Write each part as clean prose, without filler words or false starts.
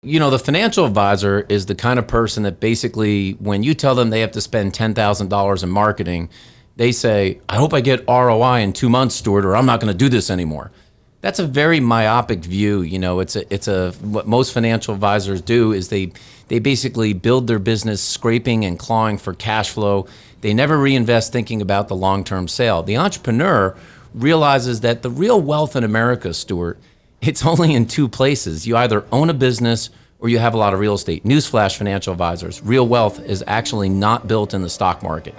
The financial advisor is the kind of person that basically, when you tell them they have to spend $10,000 in marketing, they say, I hope I get ROI in 2 months, Stuart, or I'm not going to do this anymore. That's a very myopic view. What most financial advisors do is they basically build their business scraping and clawing for cash flow. They never reinvest thinking about the long-term sale. The entrepreneur realizes that the real wealth in America, Stuart, it's only in two places. You either own a business or you have a lot of real estate. Newsflash, financial advisors. Real wealth is actually not built in the stock market.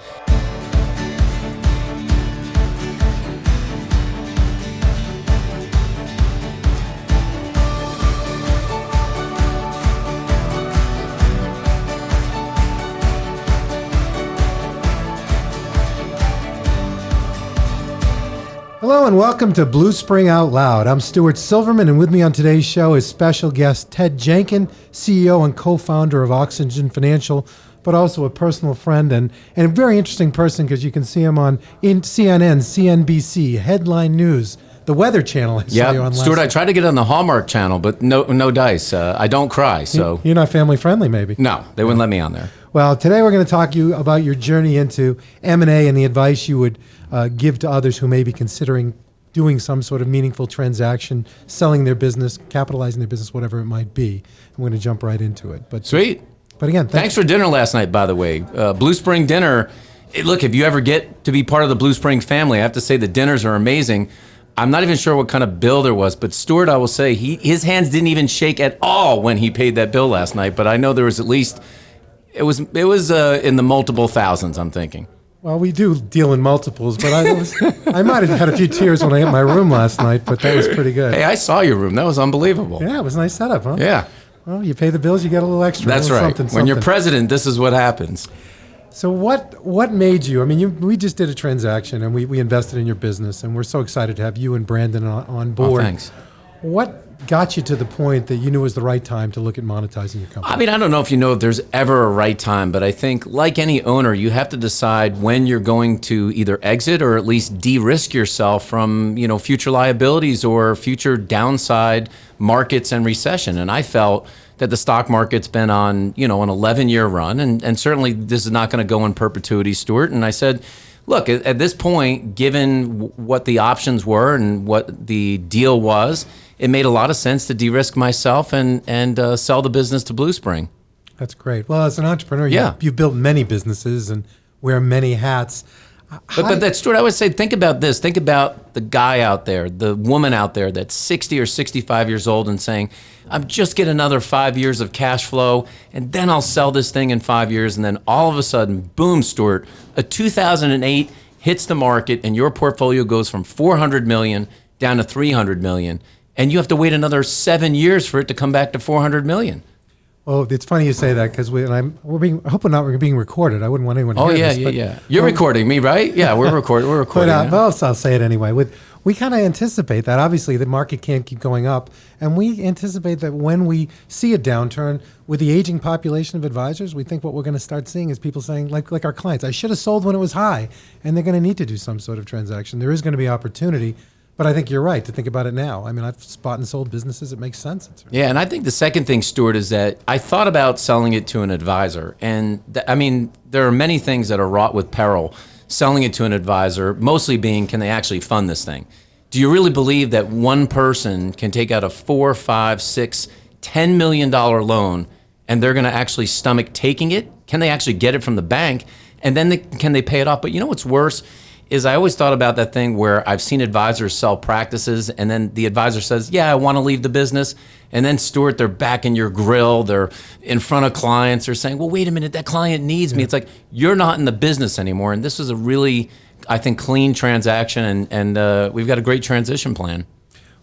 Hello and welcome to Bluespring Out Loud. I'm Stuart Silverman, and with me on today's show is special guest Ted Jenkin, CEO and co-founder of Oxygen Financial, but also a personal friend and a very interesting person because you can see him on CNN, CNBC, Headline News, the Weather Channel. Yeah, Stuart, I tried to get on the Hallmark Channel, but no dice. I don't cry, so. You're not family friendly, maybe? No, they wouldn't let me on there. Well, today we're going to talk to you about your journey into M&A and the advice you would give to others who may be considering doing some sort of meaningful transaction, selling their business, capitalizing their business, whatever it might be. I'm going to jump right into it. But sweet. But again, thanks for dinner last night, by the way. Bluespring dinner. Look, if you ever get to be part of the Bluespring family, I have to say the dinners are amazing. I'm not even sure what kind of bill there was, but Stuart, I will say, his hands didn't even shake at all when he paid that bill last night. But I know there was at least, it was in the multiple thousands, I'm thinking. Well, we do deal in multiples, but I might have had a few tears when I hit my room last night, but that was pretty good. Hey, I saw your room. That was unbelievable. Yeah, it was a nice setup, huh? Yeah. Well, you pay the bills, you get a little extra. That's right. When you're president, this is what happens. So what made you, we just did a transaction and we invested in your business, and we're so excited to have you and Brandon on board. Oh, thanks. What got you to the point that you knew was the right time to look at monetizing your company? I don't know if there's ever a right time, but I think like any owner, you have to decide when you're going to either exit or at least de-risk yourself from, future liabilities or future downside markets and recession. And I felt that the stock market's been on, an 11-year run, and certainly this is not going to go in perpetuity, Stuart. And I said, look, at this point, given what the options were and what the deal was, it made a lot of sense to de-risk myself and sell the business to Bluespring. That's great. Well, as an entrepreneur, yeah. You've built many businesses and wear many hats. But that, Stuart, I would say, think about this. Think about the guy out there, the woman out there that's 60 or 65 years old and saying, I'm just get another 5 years of cash flow, and then I'll sell this thing in 5 years. And then all of a sudden, boom, Stuart, a 2008 hits the market and your portfolio goes from 400 million down to 300 million. And you have to wait another 7 years for it to come back to 400 million. Well, it's funny you say that because we're being recorded. I wouldn't want anyone to hear this. Yeah. You're recording me, right? Yeah, we're recording. But I'll say it anyway. We kind of anticipate that. Obviously, the market can't keep going up, and we anticipate that when we see a downturn with the aging population of advisors, we think what we're going to start seeing is people saying, like our clients, I should have sold when it was high, and they're going to need to do some sort of transaction. There is going to be opportunity. But I think you're right to think about it now. I've bought and sold businesses. It makes sense. Yeah, and I think the second thing, Stuart, is that I thought about selling it to an advisor. And there are many things that are wrought with peril. Selling it to an advisor, mostly being, can they actually fund this thing? Do you really believe that one person can take out a $4, $5, $6, $10 million loan and they're going to actually stomach taking it? Can they actually get it from the bank? And then can they pay it off? But you know what's worse? Is I always thought about that thing where I've seen advisors sell practices and then the advisor says, yeah, I want to leave the business. And then, Stuart, they're back in your grill. They're in front of clients. They're saying, well, wait a minute, that client needs me. It's like, you're not in the business anymore. And this was a really, I think, clean transaction. And we've got a great transition plan.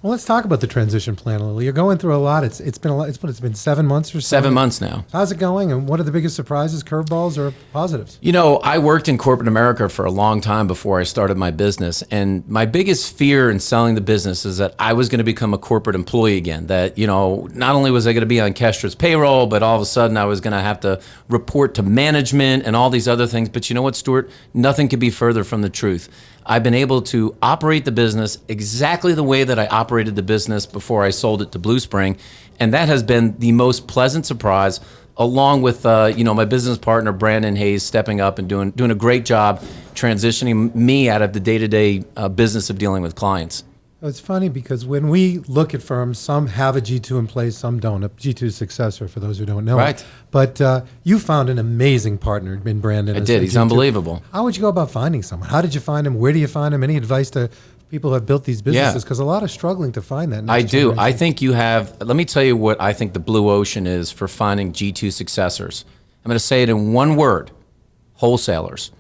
Well, let's talk about the transition plan a little. You're going through a lot. It's been a lot. It's been 7 months or so. 7 months now. How's it going? And what are the biggest surprises, curveballs, or positives? I worked in corporate America for a long time before I started my business. And my biggest fear in selling the business is that I was going to become a corporate employee again. That, not only was I going to be on Kestra's payroll, but all of a sudden I was going to have to report to management and all these other things. But you know what, Stuart? Nothing could be further from the truth. I've been able to operate the business exactly the way that I operated the business before I sold it to Bluespring. And that has been the most pleasant surprise, along with my business partner, Brandon Hayes, stepping up and doing a great job transitioning me out of the day-to-day business of dealing with clients. It's funny because when we look at firms, some have a G2 in place, some don't. A G2 successor, for those who don't know. Right. But you found an amazing partner in Brandon. I did. He's G2. Unbelievable. How would you go about finding someone? How did you find him? Where do you find him? Any advice to people who have built these businesses? Because a lot are struggling to find that. I do. I think you have, let me tell you what I think the blue ocean is for finding G2 successors. I'm going to say it in one word: wholesalers.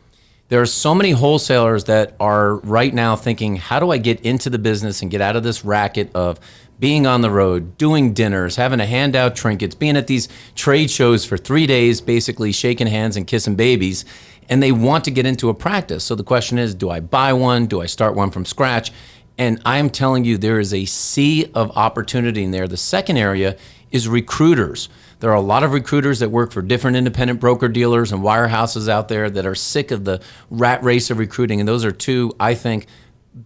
There are so many wholesalers that are right now thinking, how do I get into the business and get out of this racket of being on the road, doing dinners, having to hand out trinkets, being at these trade shows for 3 days, basically shaking hands and kissing babies, and they want to get into a practice. So the question is, do I buy one? Do I start one from scratch? And I'm telling you, there is a sea of opportunity in there. The second area is recruiters. There are a lot of recruiters that work for different independent broker dealers and wirehouses out there that are sick of the rat race of recruiting. And those are two, I think,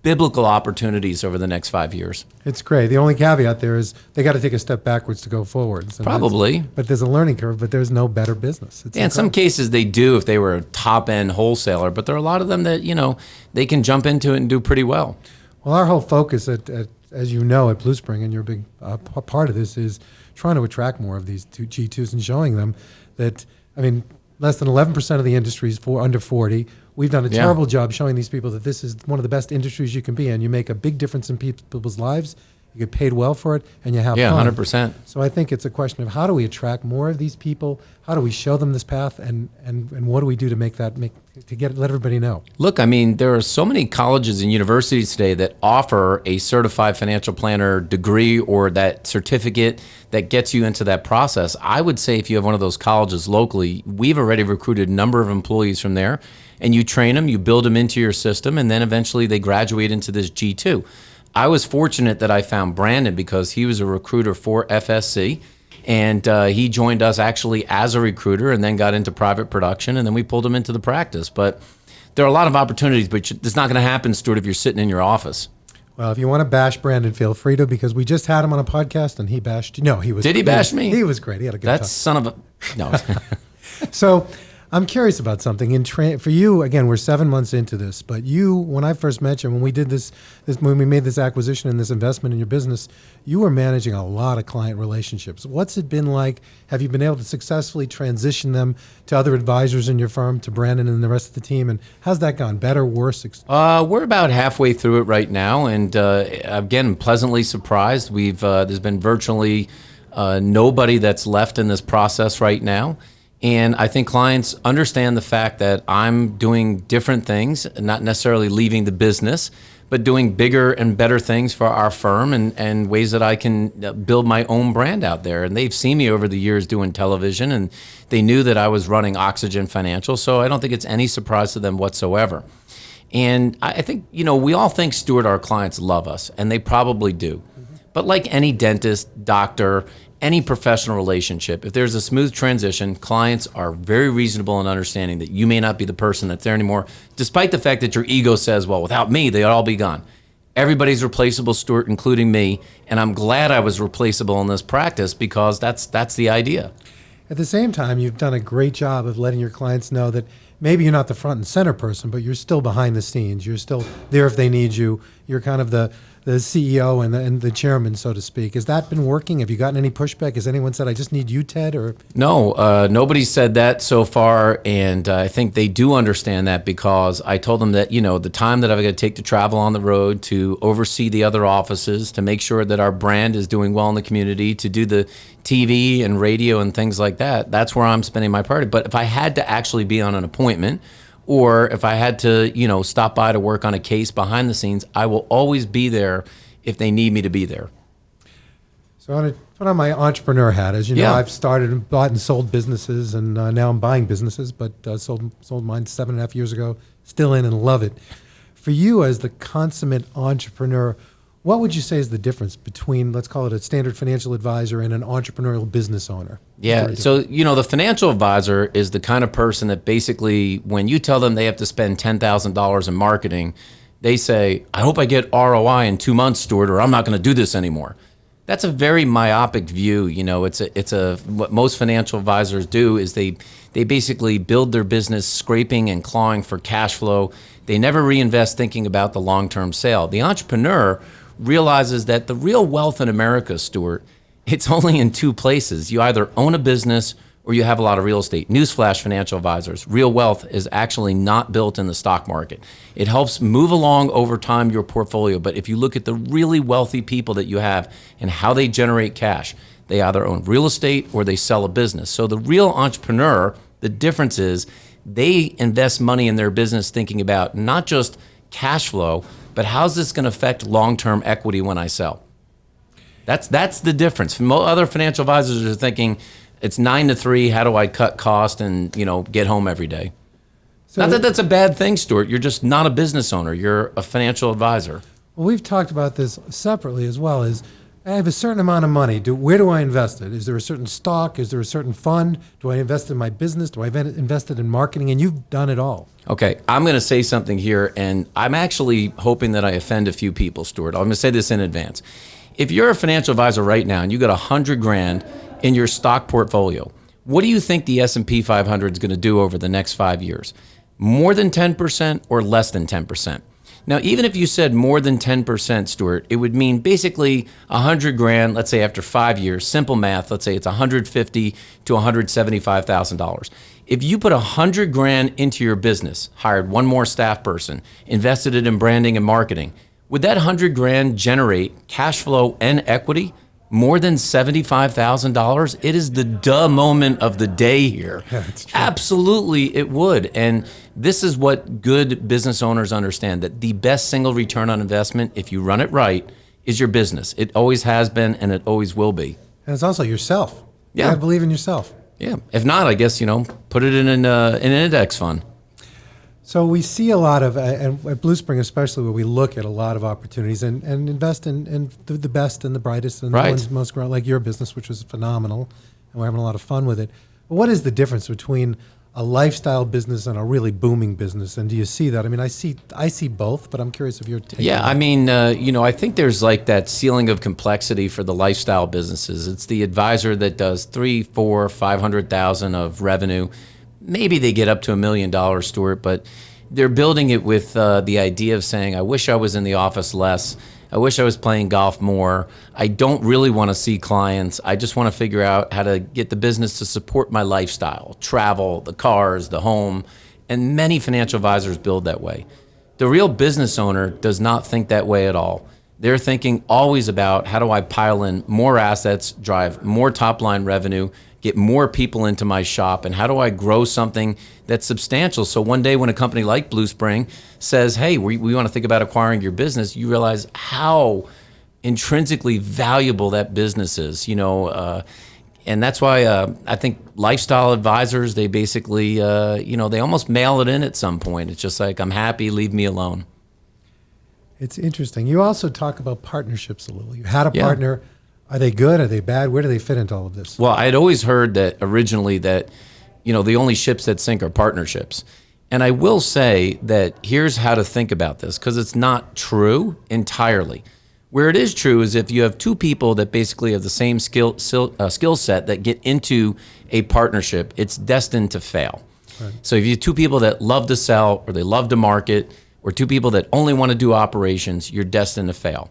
biblical opportunities over the next 5 years. It's great. The only caveat there is they got to take a step backwards to go forwards. Probably. But there's a learning curve, but there's no better business. It's in some cases they do if they were a top-end wholesaler, but there are a lot of them that, they can jump into it and do pretty well. Well, our whole focus, as you know, at Bluespring, and you're a big part of this, is trying to attract more of these G2s and showing them that, less than 11% of the industry is under 40. We've done a terrible job showing these people that this is one of the best industries you can be in. You make a big difference in people's lives. You get paid well for it, and you have fun. 100%. So I think it's a question of how do we attract more of these people? How do we show them this path? And what do we do to let everybody know? Look, there are so many colleges and universities today that offer a certified financial planner degree or that certificate that gets you into that process. I would say if you have one of those colleges locally, we've already recruited a number of employees from there, and you train them, you build them into your system, and then eventually they graduate into this G2. I was fortunate that I found Brandon because he was a recruiter for FSC, and he joined us actually as a recruiter and then got into private production, and then we pulled him into the practice. But there are a lot of opportunities, but it's not going to happen, Stuart, if you're sitting in your office. Well, if you want to bash Brandon, feel free to, because we just had him on a podcast and he bashed you. No, he was. Did he bash me? He was great. He had a good time. That son of a... No. So I'm curious about something. For you, again, we're 7 months into this, but when I first met you, when we did when we made this acquisition and this investment in your business, you were managing a lot of client relationships. What's it been like? Have you been able to successfully transition them to other advisors in your firm, to Brandon and the rest of the team? And how's that gone? Better, worse? We're about halfway through it right now, and again, pleasantly surprised. There's been virtually nobody that's left in this process right now. And I think clients understand the fact that I'm doing different things, not necessarily leaving the business, but doing bigger and better things for our firm and ways that I can build my own brand out there. And they've seen me over the years doing television, and they knew that I was running Oxygen Financial, so I don't think it's any surprise to them whatsoever. And I think, we all think, Stuart, our clients love us, and they probably do. But like any dentist, doctor, any professional relationship, if there's a smooth transition, clients are very reasonable in understanding that you may not be the person that's there anymore, despite the fact that your ego says, well, without me, they'd all be gone. Everybody's replaceable, Stuart, including me, and I'm glad I was replaceable in this practice because that's the idea. At the same time, you've done a great job of letting your clients know that maybe you're not the front and center person, but you're still behind the scenes. You're still there if they need you. You're kind of the CEO and the chairman, so to speak. Has that been working? Have you gotten any pushback? Has anyone said, I just need you, Ted? Or No, nobody said that so far, and I think they do understand that because I told them that, the time that I've got to take to travel on the road, to oversee the other offices, to make sure that our brand is doing well in the community, to do the TV and radio and things like that, that's where I'm spending my party. But if I had to actually be on an appointment, or if I had to, stop by to work on a case behind the scenes, I will always be there if they need me to be there. So I want to put on my entrepreneur hat. As you know, I've started and bought and sold businesses, and now I'm buying businesses, but sold mine 7.5 years ago, still in and love it. For you as the consummate entrepreneur, what would you say is the difference between, let's call it a standard financial advisor and an entrepreneurial business owner? Yeah, so, the financial advisor is the kind of person that basically, when you tell them they have to spend $10,000 in marketing, They say, I hope I get ROI in 2 months, Stuart, or I'm not going to do this anymore. That's a very myopic view. What most financial advisors do is they basically build their business scraping and clawing for cash flow. They never reinvest thinking about the long-term sale. The entrepreneur realizes that the real wealth in America, Stuart, it's only in two places. You either own a business or you have a lot of real estate. Newsflash, financial advisors, real wealth is actually not built in the stock market. It helps move along over time your portfolio, but if you look at the really wealthy people that you have and how they generate cash, they either own real estate or they sell a business. So the real entrepreneur, the difference is they invest money in their business thinking about not just cash flow, but how's this going to affect long-term equity when I sell? That's the difference. Other financial advisors are thinking, it's 9 to 3. How do I cut cost and get home every day? So not that that's a bad thing, Stuart. You're just not a business owner. You're a financial advisor. Well, we've talked about this separately as well. Is I have a certain amount of money. Where do I invest it? Is there a certain stock? Is there a certain fund? Do I invest in my business? Do I invest it in marketing? And you've done it all. Okay, I'm going to say something here, and I'm actually hoping that I offend a few people, Stuart. I'm going to say this in advance. If you're a financial advisor right now and you got $100,000 in your stock portfolio, what do you think the S&P 500 is going to do over the next 5 years? More than 10% or less than 10%? Now, even if you said more than 10%, Stuart, it would mean basically $100,000, let's say after 5 years, simple math, let's say it's $150,000 to $175,000. If you put $100,000 into your business, hired one more staff person, invested it in branding and marketing, would that $100,000 generate cash flow and equity more than $75,000? It is the duh moment of the day here. Yeah, it's true. Absolutely, it would. And this is what good business owners understand, that the best single return on investment, if you run it right, is your business. It always has been, and it always will be. And it's also yourself. Yeah. You gotta believe in yourself. Yeah. If not, I guess, put it in an index fund. So we see a lot of, and at Bluespring especially, where we look at a lot of opportunities and invest in the best and the brightest and Right. the ones most grown, like your business, which was phenomenal, and we're having a lot of fun with it. But what is the difference between a lifestyle business and a really booming business? And do you see that? I mean, I see both, but I'm curious if you're taking. Yeah, I mean, I think there's like that ceiling of complexity for the lifestyle businesses. It's the advisor that does 3, 4, 500,000 of revenue. Maybe they get up to $1 million, Stuart, but they're building it with the idea of saying, I wish I was in the office less. I wish I was playing golf more. I don't really want to see clients. I just want to figure out how to get the business to support my lifestyle, travel, the cars, the home. And many financial advisors build that way. The real business owner does not think that way at all. They're thinking always about, how do I pile in more assets, drive more top line revenue, get more people into my shop, and how do I grow something that's substantial? So one day when a company like Bluespring says, hey, we want to think about acquiring your business, you realize how intrinsically valuable that business is, and that's why I think lifestyle advisors, they basically, they almost mail it in at some point. It's just like, I'm happy, leave me alone. It's interesting. You also talk about partnerships a little. You had a partner. Are they good? Are they bad? Where do they fit into all of this? Well, I had always heard that originally that, the only ships that sink are partnerships. And I will say that here's how to think about this, because it's not true entirely. Where it is true is if you have two people that basically have the same skill set that get into a partnership, it's destined to fail. Right. So if you have two people that love to sell or they love to market, or two people that only want to do operations, you're destined to fail.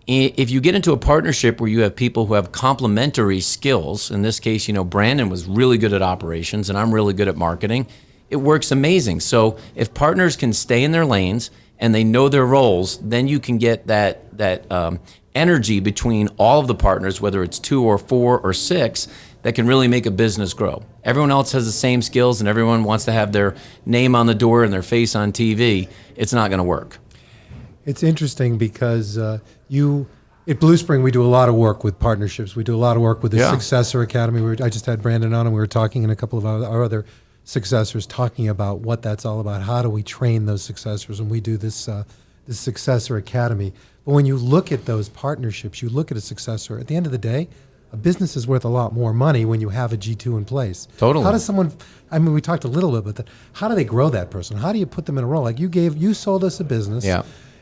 If you get into a partnership where you have people who have complementary skills, in this case, Brandon was really good at operations and I'm really good at marketing, it works amazing. So if partners can stay in their lanes and they know their roles, then you can get that energy between all of the partners, whether it's 2 or 4 or 6, that can really make a business grow. Everyone else has the same skills and everyone wants to have their name on the door and their face on TV. It's not going to work. It's interesting because at Bluespring, we do a lot of work with partnerships. We do a lot of work with the Successor Academy. I just had Brandon on, and we were talking, and a couple of our other successors talking about what that's all about. How do we train those successors? And we do this Successor Academy. But when you look at those partnerships, you look at a successor, at the end of the day, a business is worth a lot more money when you have a G2 in place. Totally. How does someone, I mean, we talked a little bit about that. How do they grow that person? How do you put them in a role? Like you sold us a business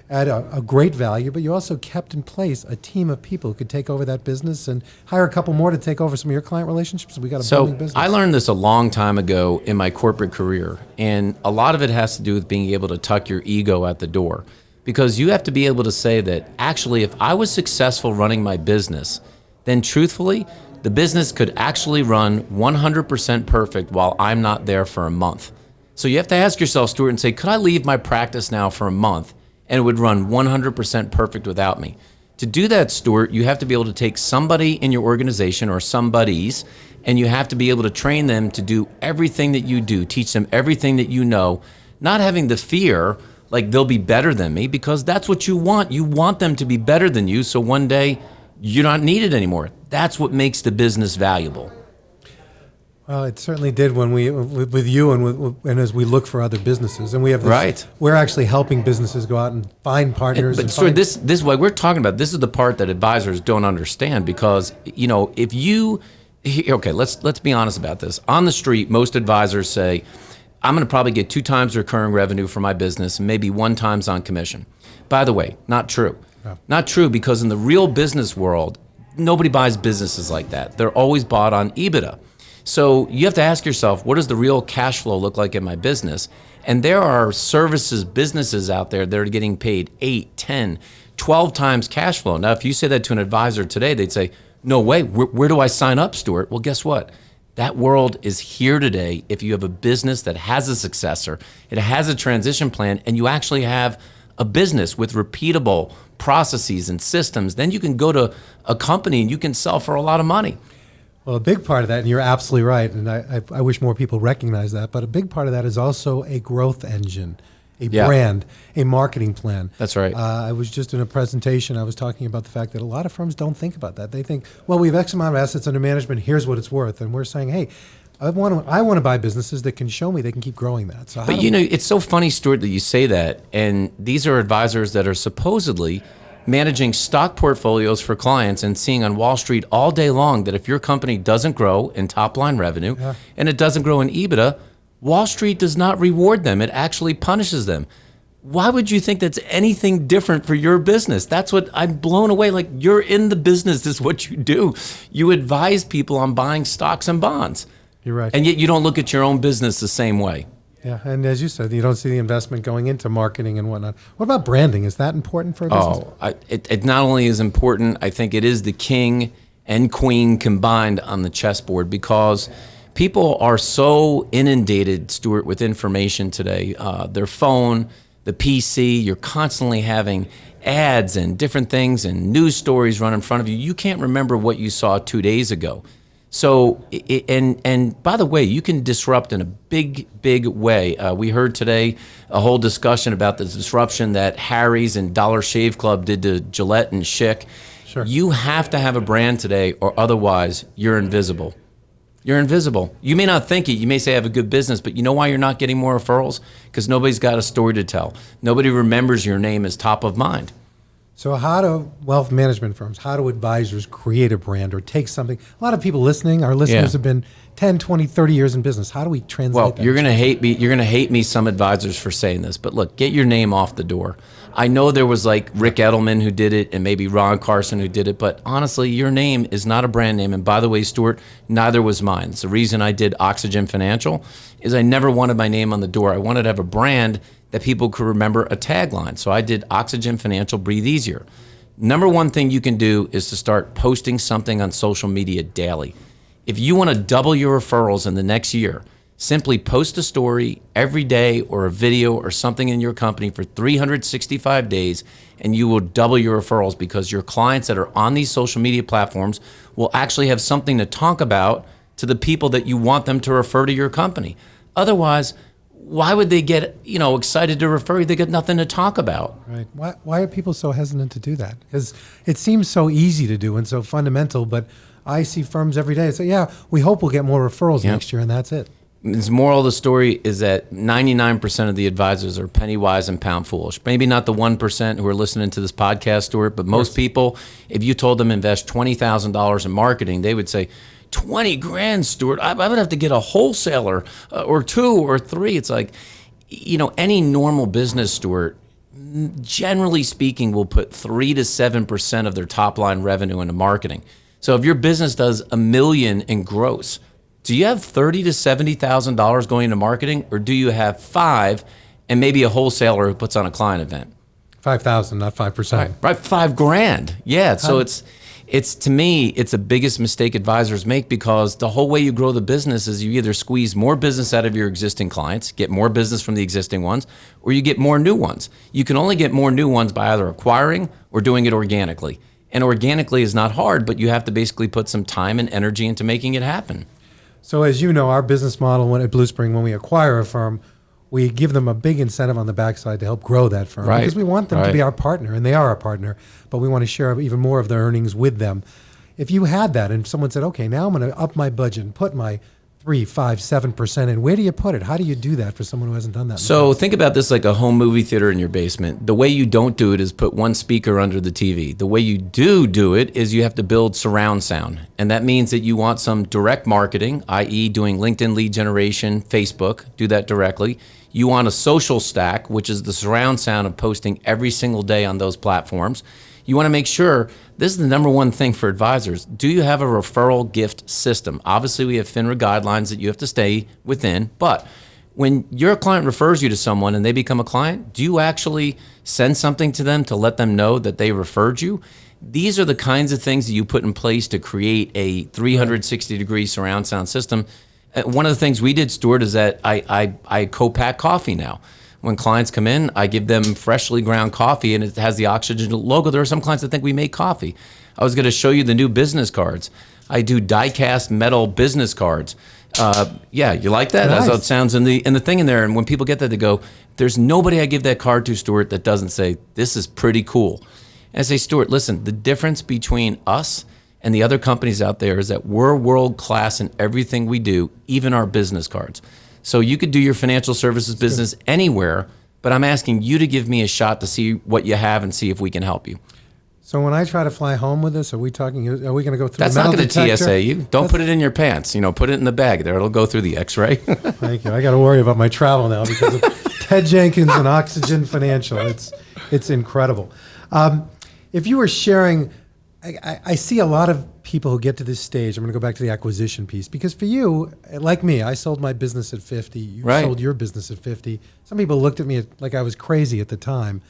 at a great value, but you also kept in place a team of people who could take over that business and hire a couple more to take over some of your client relationships. We got a booming business. I learned this a long time ago in my corporate career, and a lot of it has to do with being able to tuck your ego at the door, because you have to be able to say that actually, if I was successful running my business, then truthfully, the business could actually run 100% perfect while I'm not there for a month. So you have to ask yourself, Stuart, and say, could I leave my practice now for a month and it would run 100% perfect without me? To do that, Stuart, you have to be able to take somebody in your organization or somebody's, and you have to be able to train them to do everything that you do, teach them everything that you know, not having the fear like they'll be better than me, because that's what you want. You want them to be better than you, so one day you're not needed anymore. That's what makes the business valuable. Well, it certainly did when with you and as we look for other businesses, and we have this, right. We're actually helping businesses go out and find partners. But Stuart, this is what we're talking about. This is the part that advisors don't understand, because if you let's be honest about this. On the street, most advisors say, I'm going to probably get 2 times recurring revenue for my business and maybe 1 times on commission. By the way, not true. Yeah. Not true, because in the real business world, nobody buys businesses like that. They're always bought on EBITDA. So you have to ask yourself, what does the real cash flow look like in my business? And there are businesses out there that are getting paid 8, 10, 12 times cash flow. Now, if you say that to an advisor today, they'd say, no way, where do I sign up, Stuart? Well, guess what? That world is here today. If you have a business that has a successor, it has a transition plan, and you actually have a business with repeatable processes and systems, then you can go to a company and you can sell for a lot of money. Well, a big part of that, and you're absolutely right, and I wish more people recognize that, but a big part of that is also a growth engine, a brand, a marketing plan. That's right. I was just in a presentation, I was talking about the fact that a lot of firms don't think about that. They think, well, we have X amount of assets under management, here's what it's worth. And we're saying, hey, I want to buy businesses that can show me they can keep growing that. So it's so funny, Stuart, that you say that, and these are advisors that are supposedly managing stock portfolios for clients and seeing on Wall Street all day long that if your company doesn't grow in top line revenue and it doesn't grow in EBITDA, Wall Street does not reward them. It actually punishes them. Why would you think that's anything different for your business? That's what I'm blown away. Like, you're in the business. This is what you do. You advise people on buying stocks and bonds. You're right. And yet you don't look at your own business the same way. Yeah, and as you said, you don't see the investment going into marketing and whatnot. What about branding? Is that important for a business? It not only is important, I think it is the king and queen combined on the chessboard, because people are so inundated, Stuart, with information today. Their phone, the PC, you're constantly having ads and different things and news stories run in front of you. You can't remember what you saw 2 days ago. So, and by the way, you can disrupt in a big, big way. We heard today a whole discussion about the disruption that Harry's and Dollar Shave Club did to Gillette and Schick. Sure. You have to have a brand today, or otherwise you're invisible. You're invisible. You may not think it. You may say I have a good business, but you know why you're not getting more referrals? Because nobody's got a story to tell. Nobody remembers your name as top of mind. So how do wealth management firms, how do advisors create a brand or take something? A lot of people listening, our listeners have been 10, 20, 30 years in business. How do we translate that? You're going to hate me. You're going to hate me, some advisors, for saying this. But look, get your name off the door. I know there was like Rick Edelman who did it and maybe Ron Carson who did it. But honestly, your name is not a brand name. And by the way, Stuart, neither was mine. It's the reason I did Oxygen Financial is I never wanted my name on the door. I wanted to have a brand that people could remember, a tagline. So I did Oxygen Financial, breathe easier. Number one thing you can do is to start posting something on social media daily. If you want to double your referrals in the next year, simply post a story every day or a video or something in your company for 365 days, and you will double your referrals, because your clients that are on these social media platforms will actually have something to talk about to the people that you want them to refer to your company. Otherwise, why would they get excited to refer you? They got nothing to talk about. Right. Why are people so hesitant to do that? Because it seems so easy to do and so fundamental, but I see firms every day say, yeah, we hope we'll get more referrals next year, and that's it. The moral of the story is that 99% of the advisors are penny wise and pound foolish. Maybe not the 1% who are listening to this podcast, Stuart, but most people, if you told them invest $20,000 in marketing, they would say, 20 grand, Stuart, I would have to get a wholesaler or 2 or 3. It's like, any normal business, Stuart, generally speaking, will put 3 to 7% of their top line revenue into marketing. So if your business does $1 million in gross, do you have $30,000 to $70,000 going into marketing, or do you have 5 and maybe a wholesaler who puts on a client event? 5,000, not 5%. Right, 5 grand. Yeah. So it's to me, it's the biggest mistake advisors make, because the whole way you grow the business is you either squeeze more business out of your existing clients, get more business from the existing ones, or you get more new ones. You can only get more new ones by either acquiring or doing it organically. And organically is not hard, but you have to basically put some time and energy into making it happen. So as you know, our business model at Bluespring, when we acquire a firm, we give them a big incentive on the backside to help grow that firm. Right. Because we want them to be our partner, and they are our partner, but we want to share even more of their earnings with them. If you had that and someone said, okay, now I'm going to up my budget and put my 3, 5, 7% in, where do you put it? How do you do that for someone who hasn't done that? So think about this like a home movie theater in your basement. The way you don't do it is put one speaker under the TV. The way you do it is you have to build surround sound. And that means that you want some direct marketing, i.e. doing LinkedIn lead generation, Facebook, do that directly. You want a social stack, which is the surround sound of posting every single day on those platforms. You want to make sure, this is the number one thing for advisors, do you have a referral gift system? Obviously, we have FINRA guidelines that you have to stay within, but when your client refers you to someone and they become a client, do you actually send something to them to let them know that they referred you? These are the kinds of things that you put in place to create a 360-degree surround sound system. One of the things we did, Stuart, is that I co-pack coffee now. When clients come in, I give them freshly ground coffee, and it has the Oxygen logo. There are some clients that think we make coffee. I was going to show you the new business cards. I do die-cast metal business cards. Yeah, you like that? Nice. That's how it sounds in the thing in there. And when people get that, they go, there's nobody I give that card to, Stuart, that doesn't say, this is pretty cool. And I say, Stuart, listen, the difference between us and the other companies out there is that we're world-class in everything we do, even our business cards. So you could do your financial services business anywhere, but I'm asking you to give me a shot to see what you have and see if we can help you. So when I try to fly home with this, are we going to go through That's the metal not going to detector? TSA you. Don't put it in your pants. Put it in the bag there. It'll go through the X-ray. Thank you. I got to worry about my travel now because of Ted Jenkins and Oxygen Financial. It's incredible. If you were sharing, I see a lot of people who get to this stage. I'm going to go back to the acquisition piece, because for you, like me, I sold my business at 50. You sold your business at 50. Some people looked at me like I was crazy at the time.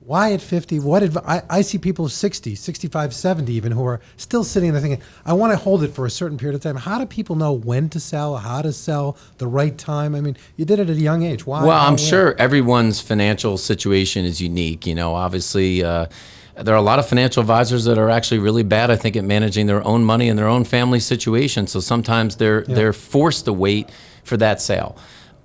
Why at 50? I see people 60, 65, 70 even who are still sitting there thinking, I want to hold it for a certain period of time. How do people know when to sell, how to sell, the right time? I mean, you did it at a young age. Why? Well, I'm sure everyone's financial situation is unique. Obviously, there are a lot of financial advisors that are actually really bad, I think, at managing their own money and their own family situation. So sometimes they're forced to wait for that sale.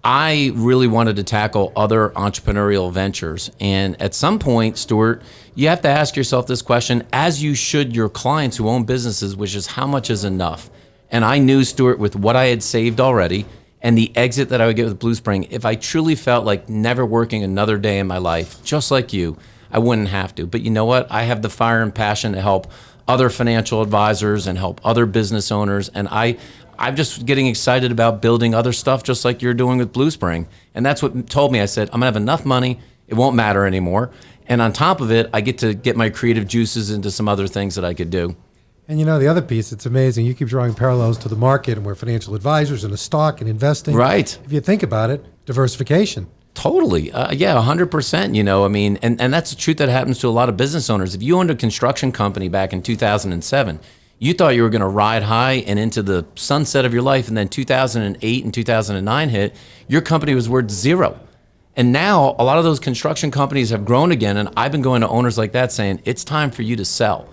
I really wanted to tackle other entrepreneurial ventures. And at some point, Stuart, you have to ask yourself this question, as you should your clients who own businesses, which is how much is enough? And I knew, Stuart, with what I had saved already and the exit that I would get with Bluespring, if I truly felt like never working another day in my life, just like you, I wouldn't have to. But you know what? I have the fire and passion to help other financial advisors and help other business owners. And I'm just getting excited about building other stuff just like you're doing with Bluespring. And that's what told me, I said, I'm going to have enough money. It won't matter anymore. And on top of it, I get to get my creative juices into some other things that I could do. And the other piece, it's amazing. You keep drawing parallels to the market, and we're financial advisors and a stock and investing. Right. If you think about it, diversification. Totally. Yeah, 100%, and that's the truth that happens to a lot of business owners. If you owned a construction company back in 2007, you thought you were going to ride high and into the sunset of your life, and then 2008 and 2009 hit, your company was worth zero. And now a lot of those construction companies have grown again, and I've been going to owners like that saying, it's time for you to sell.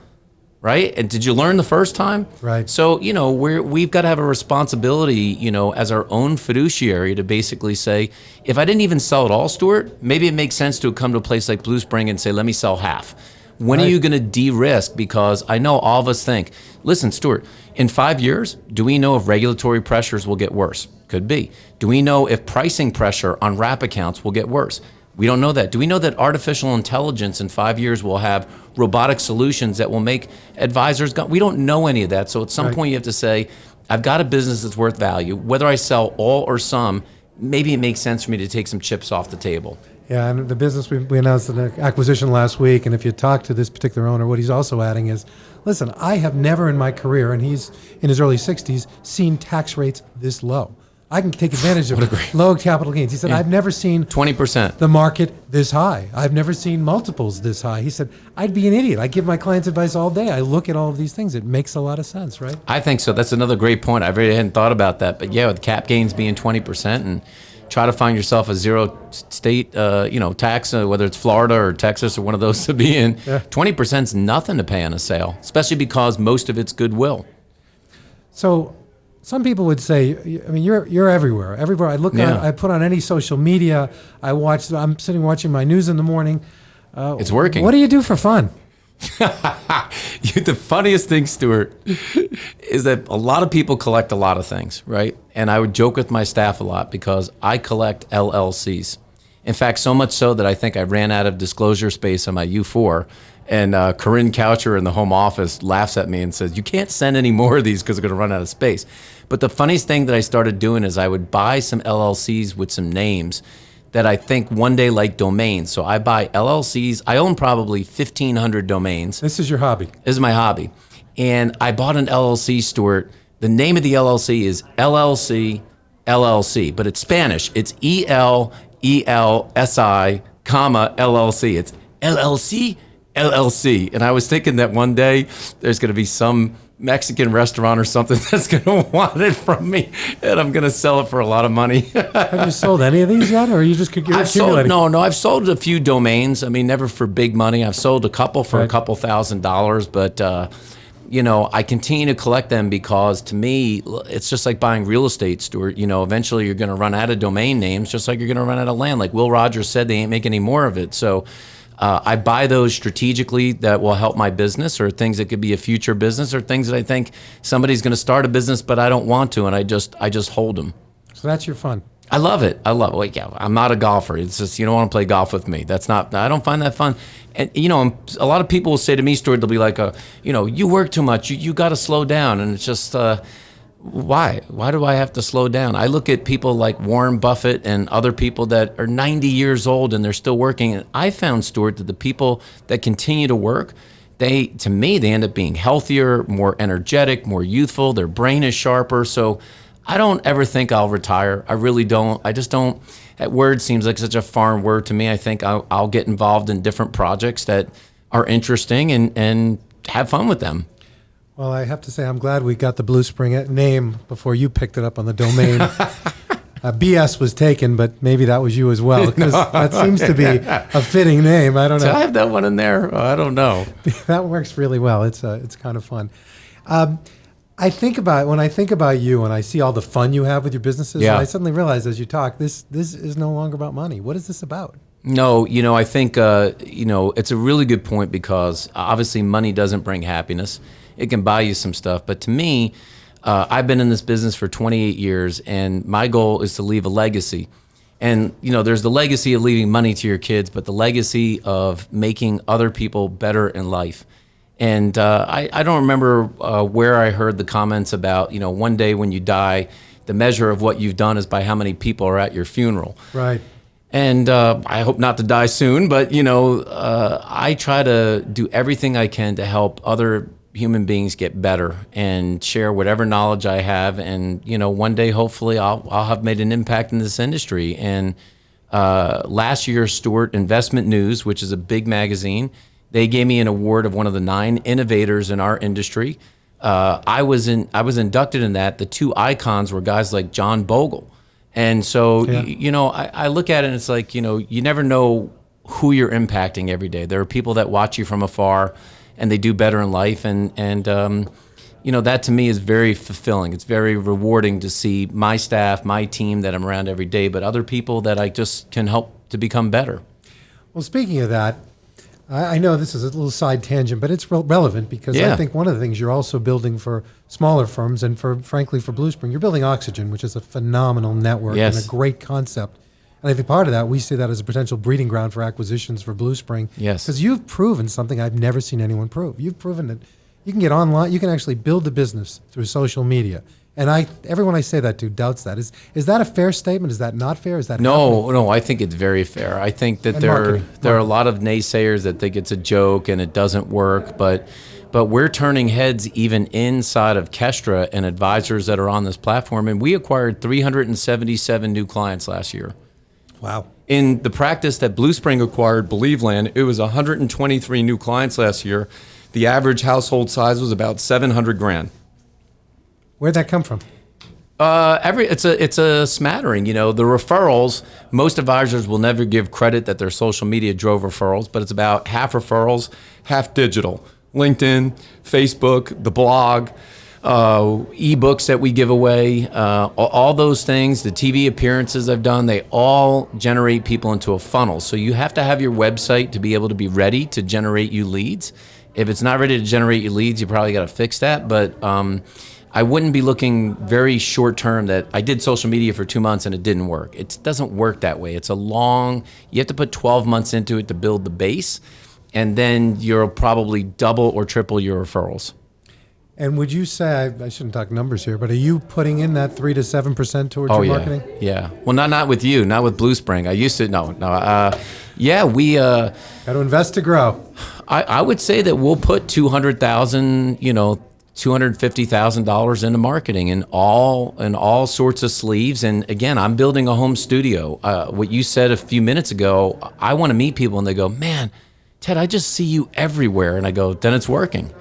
Right? And did you learn the first time? Right. So, we've got to have a responsibility, as our own fiduciary to basically say, if I didn't even sell it all, Stuart, maybe it makes sense to come to a place like Bluespring and say, let me sell half. When are you going to de-risk? Because I know all of us think, listen, Stuart, In 5 years, do we know if regulatory pressures will get worse? Could be. Do we know if pricing pressure on wrap accounts will get worse? We don't know that. Do we know that artificial intelligence in 5 years will have robotic solutions that will make advisors go? We don't know any of that. So at some point you have to say, I've got a business that's worth value. Whether I sell all or some, maybe it makes sense for me to take some chips off the table. Yeah, and the business, we announced an acquisition last week, and if you talk to this particular owner, what he's also adding is, listen, I have never in my career, and he's in his early 60s, seen tax rates this low. I can take advantage of low capital gains. He said, I've never seen 20% the market this high. I've never seen multiples this high. He said, I'd be an idiot. I give my clients advice all day. I look at all of these things. It makes a lot of sense, right? I think so. That's another great point. I really hadn't thought about that. But yeah, with cap gains being 20% and try to find yourself a zero state tax, whether it's Florida or Texas or one of those to be in, 20% is nothing to pay on a sale, especially because most of it's goodwill. So some people would say, I mean, you're everywhere. Everywhere I look on, I put on any social media. I'm sitting watching my news in the morning. It's working. What do you do for fun? The funniest thing, Stuart, is that a lot of people collect a lot of things, right? And I would joke with my staff a lot because I collect LLCs. In fact, so much so that I think I ran out of disclosure space on my U4. And Corinne Coucher in the home office laughs at me and says, you can't send any more of these because they're going to run out of space. But the funniest thing that I started doing is I would buy some LLCs with some names that I think one day like domains. So I buy LLCs. I own probably 1,500 domains. This is your hobby. This is my hobby. And I bought an LLC, Stuart. The name of the LLC is LLC LLC, but it's Spanish. It's ELELSI, LLC. It's LLC LLC. And I was thinking that one day there's going to be some Mexican restaurant or something that's going to want it from me, and I'm going to sell it for a lot of money. Have you sold any of these yet, or are you just accumulating? I've sold a few domains. I mean, never for big money. I've sold a couple for a couple $1,000s, but I continue to collect them because to me, it's just like buying real estate, Stuart. Eventually you're going to run out of domain names, just like you're going to run out of land. Like Will Rogers said, they ain't making any more of it. So I buy those strategically that will help my business, or things that could be a future business, or things that I think somebody's going to start a business, but I don't want to, and I just hold them. So that's your fun. I love it. Like, yeah, I'm not a golfer. It's just, you don't want to play golf with me. I don't find that fun. And, a lot of people will say to me, Stuart, they'll be like, you work too much. You got to slow down. And it's just, why? Why do I have to slow down? I look at people like Warren Buffett and other people that are 90 years old and they're still working. And I found, Stuart, that the people that continue to work, to me, they end up being healthier, more energetic, more youthful. Their brain is sharper. So I don't ever think I'll retire. I really don't. I just don't. That word seems like such a foreign word to me. I think I'll get involved in different projects that are interesting and have fun with them. Well, I have to say, I'm glad we got the Bluespring name before you picked it up on the domain. BS was taken, but maybe that was you as well, because that seems to be a fitting name. I don't know. Did I have that one in there? I don't know. That works really well. It's kind of fun. When I think about you and I see all the fun you have with your businesses, I suddenly realize as you talk, this is no longer about money. What is this about? No, I think, it's a really good point, because obviously money doesn't bring happiness. It can buy you some stuff. But to me, I've been in this business for 28 years, and my goal is to leave a legacy. And, there's the legacy of leaving money to your kids, but the legacy of making other people better in life. And I don't remember where I heard the comments about, one day when you die, the measure of what you've done is by how many people are at your funeral. Right. And I hope not to die soon, but, I try to do everything I can to help other human beings get better and share whatever knowledge I have. And, one day, hopefully, I'll have made an impact in this industry. And last year, Stuart, Investment News, which is a big magazine, they gave me an award of one of the 9 innovators in our industry. I was inducted in that. The 2 icons were guys like John Bogle. And so, I look at it and it's like, you never know who you're impacting every day. There are people that watch you from afar and they do better in life. And that to me is very fulfilling. It's very rewarding to see my staff, my team that I'm around every day, but other people that I just can help to become better. Well, speaking of that, I know this is a little side tangent, but it's relevant because Yeah. I think one of the things you're also building for smaller firms and frankly for Bluespring, you're building Oxygen, which is a phenomenal network and Yes. a great concept. And I think part of that, we see that as a potential breeding ground for acquisitions for Bluespring. Yes. Because you've proven something I've never seen anyone prove. You've proven that you can get online, you can actually build a business through social media. And everyone I say that to doubts that. Is that a fair statement? Is that not fair? Is that No, I think it's very fair. I think that And there marketing. are a lot of naysayers that think it's a joke and it doesn't work, but we're turning heads even inside of Kestra and advisors that are on this platform, and we acquired 377 new clients last year. Wow. In the practice that Bluespring acquired, Believeland, it was 123 new clients last year. The average household size was about 700 grand. Where'd that come from? It's a smattering. You know, the referrals, most advisors will never give credit that their social media drove referrals, but it's about half referrals, half digital. LinkedIn, Facebook, the blog, ebooks that we give away, all those things, the TV appearances I've done, they all generate people into a funnel. So you have to have your website to be able to be ready to generate you leads. If it's not ready to generate you leads, you probably got to fix that. But I wouldn't be looking very short term that I did social media for 2 months and it didn't work. It doesn't work that way. It's you have to put 12 months into it to build the base, and then you'll probably double or triple your referrals. And would you say, I shouldn't talk numbers here, but are you putting in that 3 to 7% towards your marketing? Yeah. Well, not with you, not with Bluespring. I used to, no. We Got to invest to grow. I would say that we'll put $200,000, $250,000 into marketing in all sorts of sleeves. And again, I'm building a home studio. What you said a few minutes ago, I want to meet people and they go, man, Ted, I just see you everywhere. And I go, then it's working.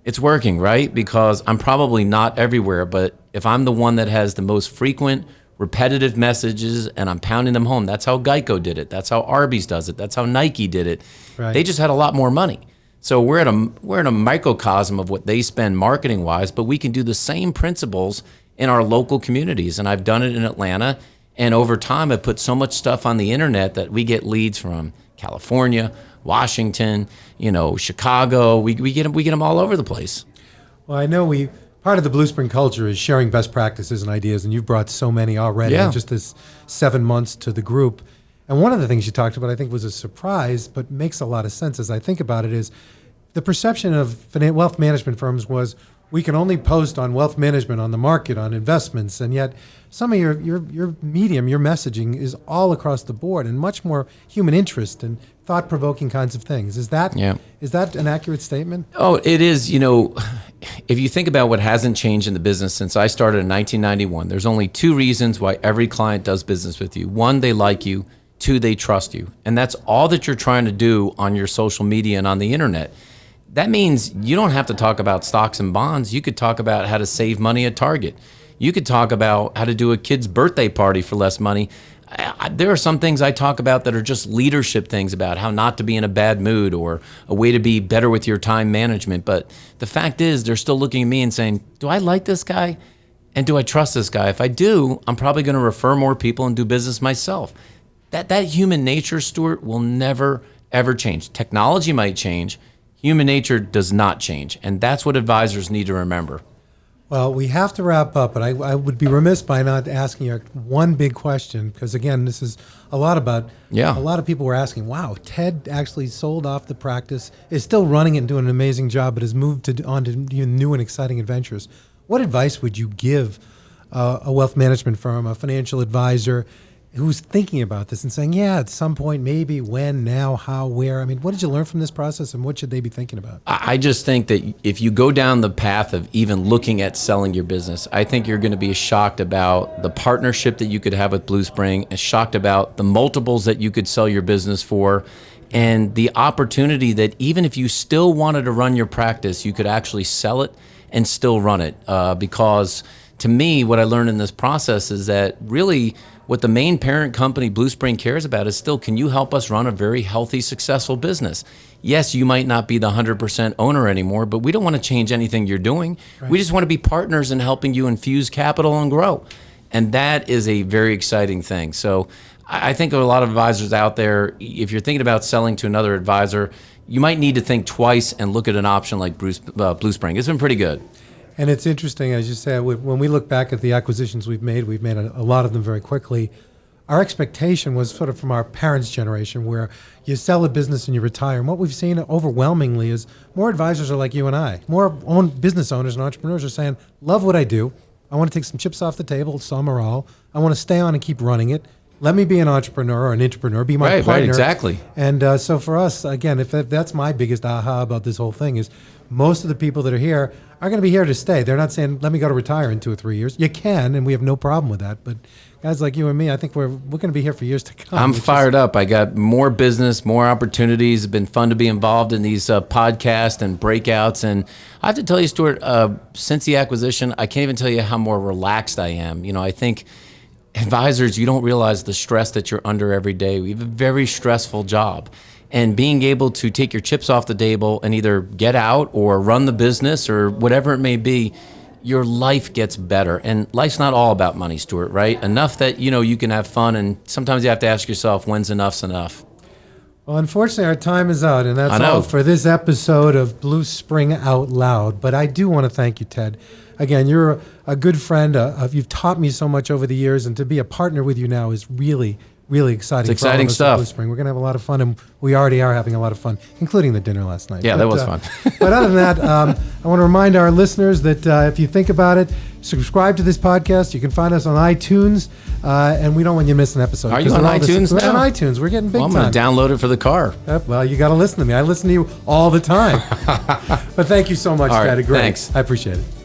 It's working, right? Because I'm probably not everywhere, but if I'm the one that has the most frequent, repetitive messages and I'm pounding them home, that's how Geico did it. That's how Arby's does it. That's how Nike did it. Right. They just had a lot more money. So we're in a microcosm of what they spend marketing wise, but we can do the same principles in our local communities. And I've done it in Atlanta. And over time, I've put so much stuff on the internet that we get leads from California, Washington, Chicago. We get them all over the place. Well, I know part of the Bluespring culture is sharing best practices and ideas, and you've brought so many already in just this 7 months to the group. And one of the things you talked about, I think, was a surprise, but makes a lot of sense as I think about it, is the perception of wealth management firms was we can only post on wealth management, on the market, on investments, and yet some of your medium, your messaging is all across the board and much more human interest and thought-provoking kinds of things. Is that an accurate statement? Oh, it is. If you think about what hasn't changed in the business since I started in 1991, there's only 2 reasons why every client does business with you. 1, they like you. 2, they trust you. And that's all that you're trying to do on your social media and on the internet. That means you don't have to talk about stocks and bonds. You could talk about how to save money at Target. You could talk about how to do a kid's birthday party for less money. There are some things I talk about that are just leadership things about how not to be in a bad mood or a way to be better with your time management. But the fact is, they're still looking at me and saying, do I like this guy? And do I trust this guy? If I do, I'm probably going to refer more people and do business myself. That human nature, Stuart, will never, ever change. Technology might change. Human nature does not change. And that's what advisors need to remember. Well, we have to wrap up, but I would be remiss by not asking you one big question, because again, this is a lot about, a lot of people were asking, wow, Ted actually sold off the practice, is still running it and doing an amazing job, but has moved on to new and exciting adventures. What advice would you give a wealth management firm, a financial advisor who's thinking about this and saying, at some point, maybe, when, now, how, where? I mean, what did you learn from this process and what should they be thinking about? I just think that if you go down the path of even looking at selling your business, I think you're going to be shocked about the partnership that you could have with Bluespring and shocked about the multiples that you could sell your business for and the opportunity that even if you still wanted to run your practice, you could actually sell it and still run it. Because to me, what I learned in this process is that really what the main parent company, Bluespring, cares about is still, can you help us run a very healthy, successful business? Yes, you might not be the 100% owner anymore, but we don't want to change anything you're doing. Right. We just want to be partners in helping you infuse capital and grow. And that is a very exciting thing. So I think there are a lot of advisors out there. If you're thinking about selling to another advisor, you might need to think twice and look at an option like Bluespring. It's been pretty good. And it's interesting, as you said, when we look back at the acquisitions we've made a lot of them very quickly. Our expectation was sort of from our parents' generation, where you sell a business and you retire. And what we've seen overwhelmingly is more advisors are like you and I. More business owners and entrepreneurs are saying, love what I do. I want to take some chips off the table, some or all. I want to stay on and keep running it. Let me be an entrepreneur or an entrepreneur, be my partner. Right, exactly. And so for us, again, if that's my biggest aha about this whole thing is most of the people that are here are going to be here to stay. They're not saying, let me go to retire in 2 or 3 years. You can, and we have no problem with that. But guys like you and me, I think we're going to be here for years to come. I'm fired up. I got more business, more opportunities. It's been fun to be involved in these podcasts and breakouts. And I have to tell you, Stuart, since the acquisition, I can't even tell you how more relaxed I am. I think advisors, you don't realize the stress that you're under every day. We have a very stressful job. And being able to take your chips off the table and either get out or run the business or whatever it may be, your life gets better. And life's not all about money, Stuart, right? Enough that, you can have fun, and sometimes you have to ask yourself, when's enough's enough? Well, unfortunately, our time is out, and that's all for this episode of Bluespring Out Loud. But I do want to thank you, Ted. Again, you're a good friend. You've taught me so much over the years, and to be a partner with you now is really exciting. It's exciting stuff. Bluespring. We're going to have a lot of fun, and we already are having a lot of fun, including the dinner last night. Yeah, that was fun. But other than that, I want to remind our listeners that if you think about it, subscribe to this podcast. You can find us on iTunes, and we don't want you to miss an episode. Are you on iTunes now? We're on iTunes. We're getting big time. I'm going to download it for the car. Well, you got to listen to me. I listen to you all the time. But thank you so much, Ted. Great. Thanks. I appreciate it.